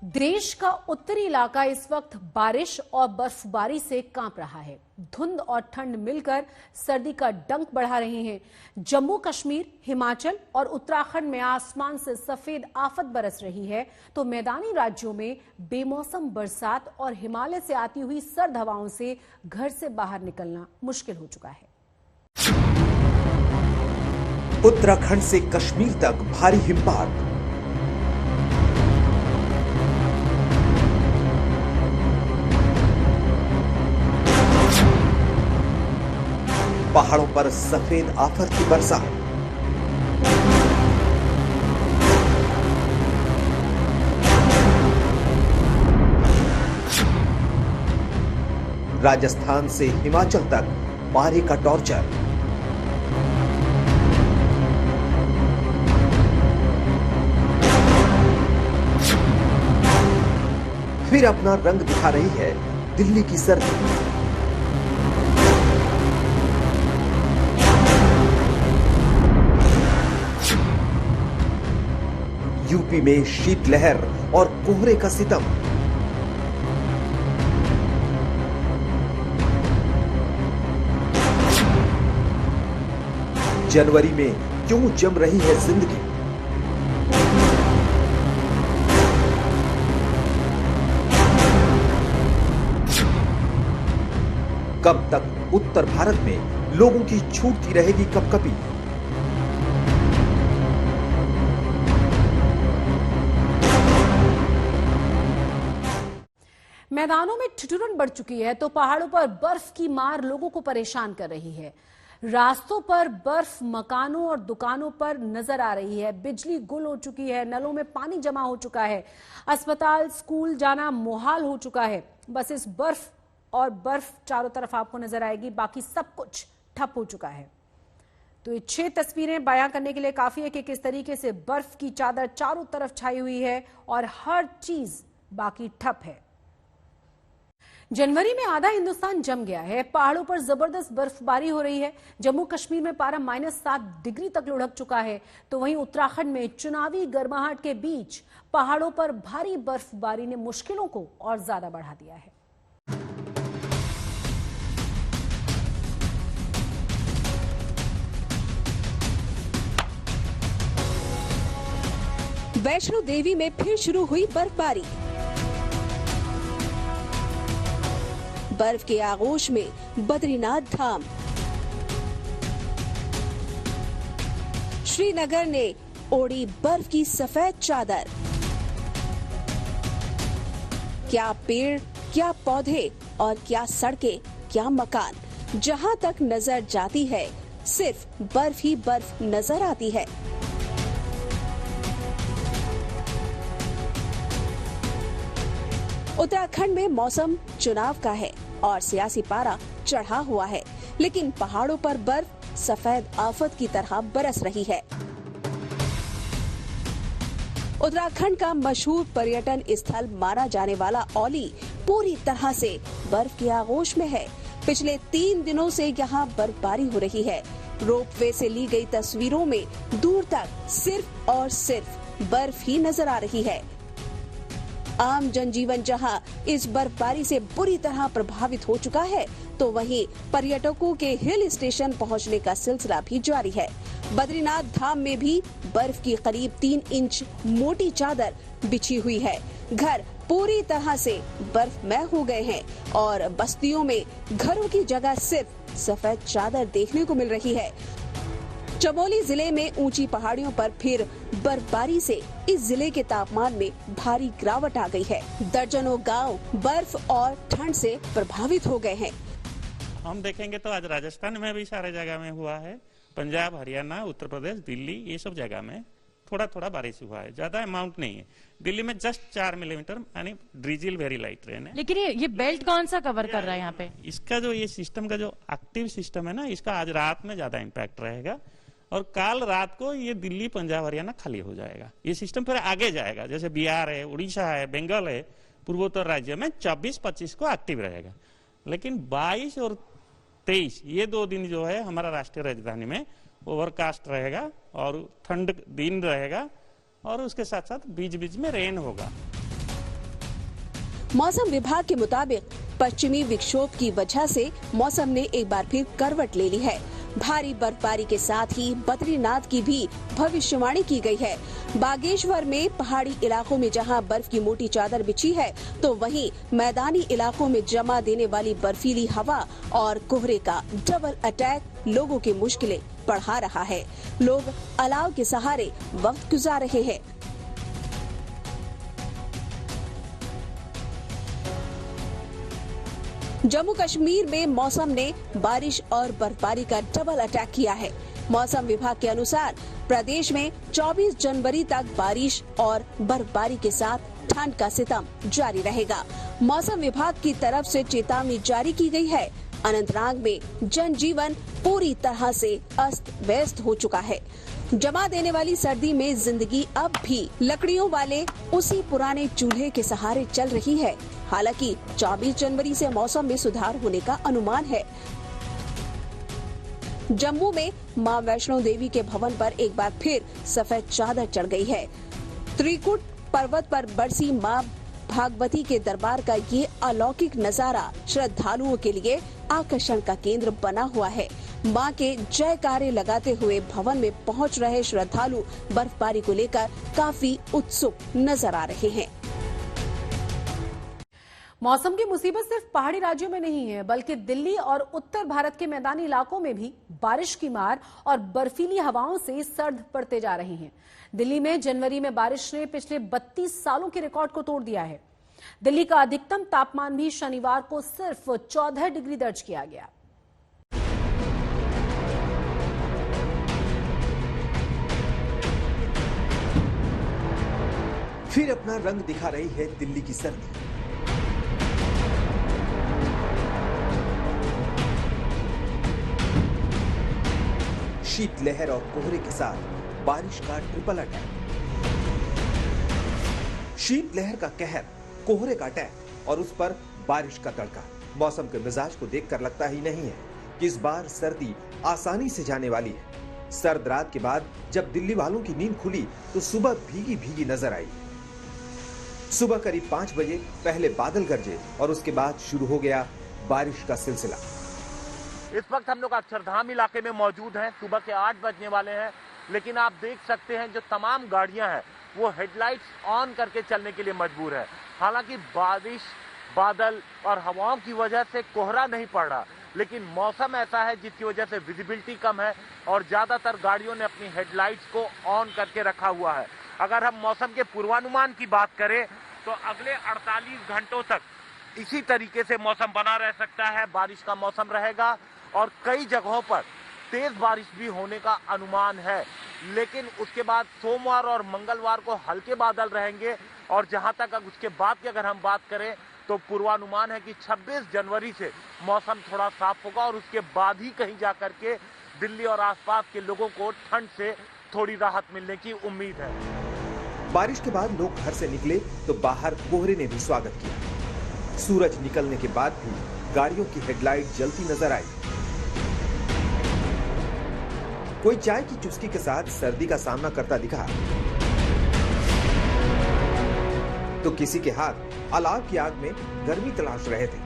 देश का उत्तरी इलाका इस वक्त बारिश और बर्फबारी से कांप रहा है। धुंध और ठंड मिलकर सर्दी का डंक बढ़ा रही हैं। जम्मू कश्मीर, हिमाचल और उत्तराखंड में आसमान से सफेद आफत बरस रही है, तो मैदानी राज्यों में बेमौसम बरसात और हिमालय से आती हुई सर्द हवाओं से घर से बाहर निकलना मुश्किल हो चुका है। उत्तराखंड से कश्मीर तक भारी हिमपात, पहाड़ों पर सफेद आफत की बरसात, राजस्थान से हिमाचल तक पारे का टॉर्चर, फिर अपना रंग दिखा रही है दिल्ली की सर्दी। यूपी में शीतलहर और कोहरे का सितम, जनवरी में क्यों जम रही है जिंदगी? कब तक उत्तर भारत में लोगों की छूटती रहेगी कपकपी? मैदानों में ठिठुरन बढ़ चुकी है तो पहाड़ों पर बर्फ की मार लोगों को परेशान कर रही है। रास्तों पर बर्फ मकानों और दुकानों पर नजर आ रही है। बिजली गुल हो चुकी है, नलों में पानी जमा हो चुका है, अस्पताल स्कूल जाना मुहाल हो चुका है। बस इस बर्फ और बर्फ चारों तरफ आपको नजर आएगी, बाकी सब कुछ ठप हो चुका है। तो ये 6 तस्वीरें बयां करने के लिए काफी है कि किस तरीके से बर्फ की चादर चारों तरफ छाई हुई है और हर चीज बाकी ठप है। जनवरी में आधा हिंदुस्तान जम गया है। पहाड़ों पर जबरदस्त बर्फबारी हो रही है। जम्मू कश्मीर में पारा -7 डिग्री तक लुढ़क चुका है, तो वहीं उत्तराखंड में चुनावी गर्माहट के बीच पहाड़ों पर भारी बर्फबारी ने मुश्किलों को और ज्यादा बढ़ा दिया है। वैष्णो देवी में फिर शुरू हुई बर्फबारी। बर्फ के आगोश में बद्रीनाथ धाम। श्रीनगर ने ओढ़ी बर्फ की सफेद चादर। क्या पेड़, क्या पौधे और क्या सड़कें, क्या मकान, जहां तक नजर जाती है सिर्फ बर्फ ही बर्फ नजर आती है। उत्तराखंड में मौसम चुनाव का है और सियासी पारा चढ़ा हुआ है, लेकिन पहाड़ों पर बर्फ सफेद आफत की तरह बरस रही है। उत्तराखंड का मशहूर पर्यटन स्थल माना जाने वाला औली पूरी तरह से बर्फ के आगोश में है। पिछले 3 दिनों से यहाँ बर्फबारी हो रही है। रोपवे से ली गई तस्वीरों में दूर तक सिर्फ और सिर्फ बर्फ ही नजर आ रही है। आम जनजीवन जहां इस बर्फबारी से बुरी तरह प्रभावित हो चुका है, तो वहीं पर्यटकों के हिल स्टेशन पहुंचने का सिलसिला भी जारी है। बद्रीनाथ धाम में भी बर्फ की करीब 3 इंच मोटी चादर बिछी हुई है। घर पूरी तरह से बर्फमय हो गए हैं और बस्तियों में घरों की जगह सिर्फ सफेद चादर देखने को मिल रही है। चमोली जिले में ऊंची पहाड़ियों पर फिर बर्फबारी से इस जिले के तापमान में भारी गिरावट आ गई है। दर्जनों गांव बर्फ और ठंड से प्रभावित हो गए हैं। हम देखेंगे तो आज राजस्थान में भी सारे जगह में हुआ है। पंजाब, हरियाणा, उत्तर प्रदेश, दिल्ली, ये सब जगह में थोड़ा थोड़ा बारिश हुआ है, ज्यादा अमाउंट नहीं है। दिल्ली में जस्ट 4 मिलीमीटर यानी ड्रिजिल वेरी लाइट रेन है। लेकिन ये बेल्ट कौन सा कवर कर रहा है यहाँ पे? इसका जो ये सिस्टम का जो एक्टिव सिस्टम है ना, इसका आज रात में ज्यादा इम्पैक्ट रहेगा और कल रात को ये दिल्ली, पंजाब, हरियाणा खाली हो जाएगा। ये सिस्टम फिर आगे जाएगा, जैसे बिहार है, उड़ीसा है, बंगाल है, पूर्वोत्तर राज्य में 24-25 को एक्टिव रहेगा। लेकिन 22 और 23 ये 2 दिन जो है हमारा राष्ट्रीय राजधानी में ओवरकास्ट रहेगा और ठंड दिन रहेगा और उसके साथ साथ बीच बीच में रेन होगा। मौसम विभाग के मुताबिक पश्चिमी विक्षोभ की वजह से मौसम ने एक बार फिर करवट ले ली है। भारी बर्फबारी के साथ ही बद्रीनाथ की भी भविष्यवाणी की गई है। बागेश्वर में पहाड़ी इलाकों में जहां बर्फ की मोटी चादर बिछी है, तो वहीं मैदानी इलाकों में जमा देने वाली बर्फीली हवा और कोहरे का डबल अटैक लोगों की मुश्किलें बढ़ा रहा है। लोग अलाव के सहारे वक्त गुजार रहे हैं। जम्मू कश्मीर में मौसम ने बारिश और बर्फबारी का डबल अटैक किया है। मौसम विभाग के अनुसार प्रदेश में 24 जनवरी तक बारिश और बर्फबारी के साथ ठंड का सितम जारी रहेगा। मौसम विभाग की तरफ से चेतावनी जारी की गई है। अनंतनाग में जनजीवन पूरी तरह से अस्त व्यस्त हो चुका है। जमा देने वाली सर्दी में जिंदगी अब भी लकड़ियों वाले उसी पुराने चूल्हे के सहारे चल रही है। हालांकि 24 जनवरी से मौसम में सुधार होने का अनुमान है। जम्मू में मां वैष्णो देवी के भवन पर एक बार फिर सफेद चादर चढ़ गई है। त्रिकुट पर्वत पर बरसी मां भागवती के दरबार का ये अलौकिक नजारा श्रद्धालुओं के लिए आकर्षण का केंद्र बना हुआ है। मां के जयकारे लगाते हुए भवन में पहुंच रहे श्रद्धालु बर्फबारी को लेकर काफी उत्सुक नजर आ रहे हैं। मौसम की मुसीबत सिर्फ पहाड़ी राज्यों में नहीं है, बल्कि दिल्ली और उत्तर भारत के मैदानी इलाकों में भी बारिश की मार और बर्फीली हवाओं से सर्द पड़ते जा रहे हैं। दिल्ली में जनवरी में बारिश ने पिछले 32 सालों के रिकॉर्ड को तोड़ दिया है। दिल्ली का अधिकतम तापमान भी शनिवार को सिर्फ 14 डिग्री दर्ज किया गया। फिर अपना रंग दिखा रही है दिल्ली की सर्दी। शीतलहर और कोहरे के साथ बारिश का ट्रिपल अटैक। शीतलहर का कहर, कोहरे का अटैक और उस पर बारिश का तड़का। मौसम के मिजाज को देखकर लगता ही नहीं है कि इस बार सर्दी आसानी से जाने वाली है। सर्द रात के बाद जब दिल्ली वालों की नींद खुली तो सुबह भीगी भीगी नजर आई। सुबह करीब 5 बजे पहले बादल गरजे और उसके बाद शुरू हो गया बारिश का सिलसिला। इस वक्त हम लोग अक्षरधाम इलाके में मौजूद हैं। सुबह के 8 बजने वाले हैं, लेकिन आप देख सकते हैं जो तमाम गाड़ियां हैं वो हेडलाइट्स ऑन करके चलने के लिए मजबूर है। हालांकि बारिश, बादल और हवाओं की वजह से कोहरा नहीं पड़ रहा, लेकिन मौसम ऐसा है जिसकी वजह से विजिबिलिटी कम है और ज्यादातर गाड़ियों ने अपनी हेडलाइट्स को ऑन करके रखा हुआ है। अगर हम मौसम के पूर्वानुमान की बात करें तो अगले 48 घंटों तक इसी तरीके से मौसम बना रह सकता है। बारिश का मौसम रहेगा और कई जगहों पर तेज बारिश भी होने का अनुमान है, लेकिन उसके बाद सोमवार और मंगलवार को हल्के बादल रहेंगे। और जहां तक उसके बाद की अगर हम बात करें तो पूर्वानुमान है कि 26 जनवरी से मौसम थोड़ा साफ होगा और उसके बाद ही कहीं जाकर के दिल्ली और आसपास के लोगों को ठंड से थोड़ी राहत मिलने की उम्मीद है। बारिश के बाद लोग घर से निकले तो बाहर कोहरे ने भी स्वागत किया। सूरज निकलने के बाद भी गाड़ियों की हेडलाइट जलती नजर आई। कोई चाय की चुस्की के साथ सर्दी का सामना करता दिखा, तो किसी के हाथ अलाव की आग में गर्मी तलाश रहे थे।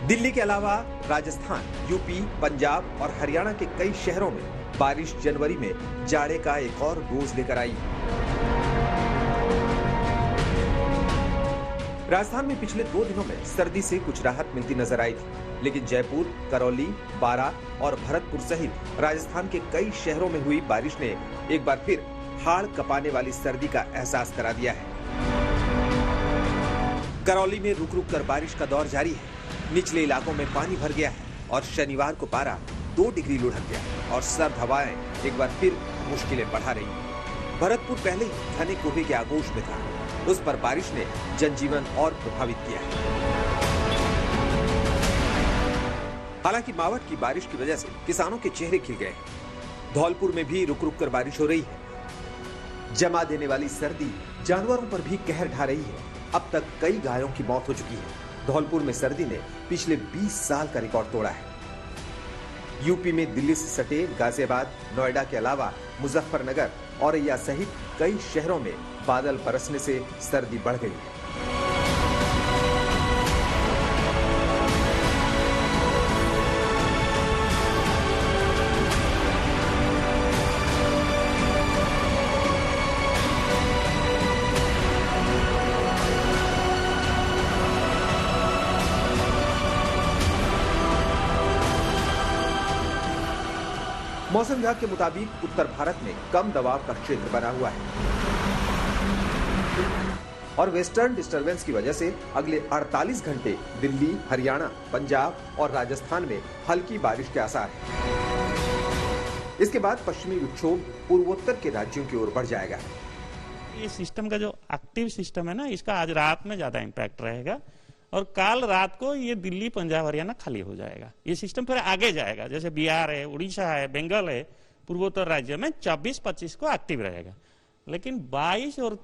दिल्ली के अलावा राजस्थान, यूपी, पंजाब और हरियाणा के कई शहरों में बारिश जनवरी में जाड़े का एक और डोज लेकर आई। राजस्थान में पिछले 2 दिनों में सर्दी से कुछ राहत मिलती नजर आई थी, लेकिन जयपुर, करौली, बारा और भरतपुर सहित राजस्थान के कई शहरों में हुई बारिश ने एक बार फिर हाड़ कपाने वाली सर्दी का एहसास करा दिया है। करौली में रुक रुक कर बारिश का दौर जारी है। निचले इलाकों में पानी भर गया है और शनिवार को पारा 2 डिग्री लुढ़क गया और सर्द हवाएं एक बार फिर मुश्किलें बढ़ा रही हैं। भरतपुर पहले ही घने कोहरे के आगोश में था, उस पर बारिश ने जनजीवन और प्रभावित किया है। हालांकि मावठ की बारिश की वजह से किसानों के चेहरे खिल गए हैं। धौलपुर में भी रुक रुक कर बारिश हो रही है। जमा देने वाली सर्दी जानवरों पर भी कहर ढा रही है। अब तक कई गायों की मौत हो चुकी है। धौलपुर में सर्दी ने पिछले 20 साल का रिकॉर्ड तोड़ा है। यूपी में दिल्ली से सटे गाजियाबाद, नोएडा के अलावा मुजफ्फरनगर, औरैया सहित कई शहरों में बादल बरसने से सर्दी बढ़ गई है। मौसम विभाग के मुताबिक उत्तर भारत में कम दबाव का क्षेत्र बना हुआ है और वेस्टर्न डिस्टरबेंस की वजह से अगले 48 घंटे दिल्ली, हरियाणा, पंजाब और राजस्थान में हल्की बारिश के आसार हैं। इसके बाद पश्चिमी विक्षोभ पूर्वोत्तर के राज्यों की ओर बढ़ जाएगा। ये सिस्टम का जो एक्टिव सिस्टम है ना, इसका आज रात में ज्यादा इम्पैक्ट रहेगा और कल रात को ये दिल्ली, पंजाब, हरियाणा खाली हो जाएगा। ये सिस्टम फिर आगे जाएगा, जैसे बिहार है, उड़ीसा है, बंगाल है, पूर्वोत्तर राज्य में 24-25 को एक्टिव रहेगा। लेकिन 22 और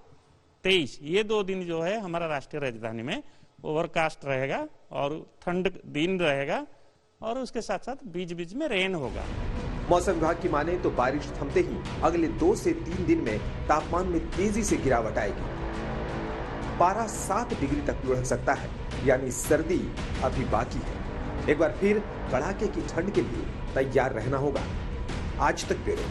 23 ये 2 दिन जो है हमारा राष्ट्रीय राजधानी में ओवरकास्ट रहेगा और ठंड दिन रहेगा और उसके साथ साथ बीच बीच में रेन होगा। मौसम विभाग की माने तो बारिश थमते ही अगले 2 से 3 दिन में तापमान में तेजी से गिरावट आएगी। पारा 7 डिग्री तक लुढ़क सकता है, यानी सर्दी अभी बाकी है। एक बार फिर कड़ाके की ठंड के लिए तैयार रहना होगा। आज तक ब्यूरो।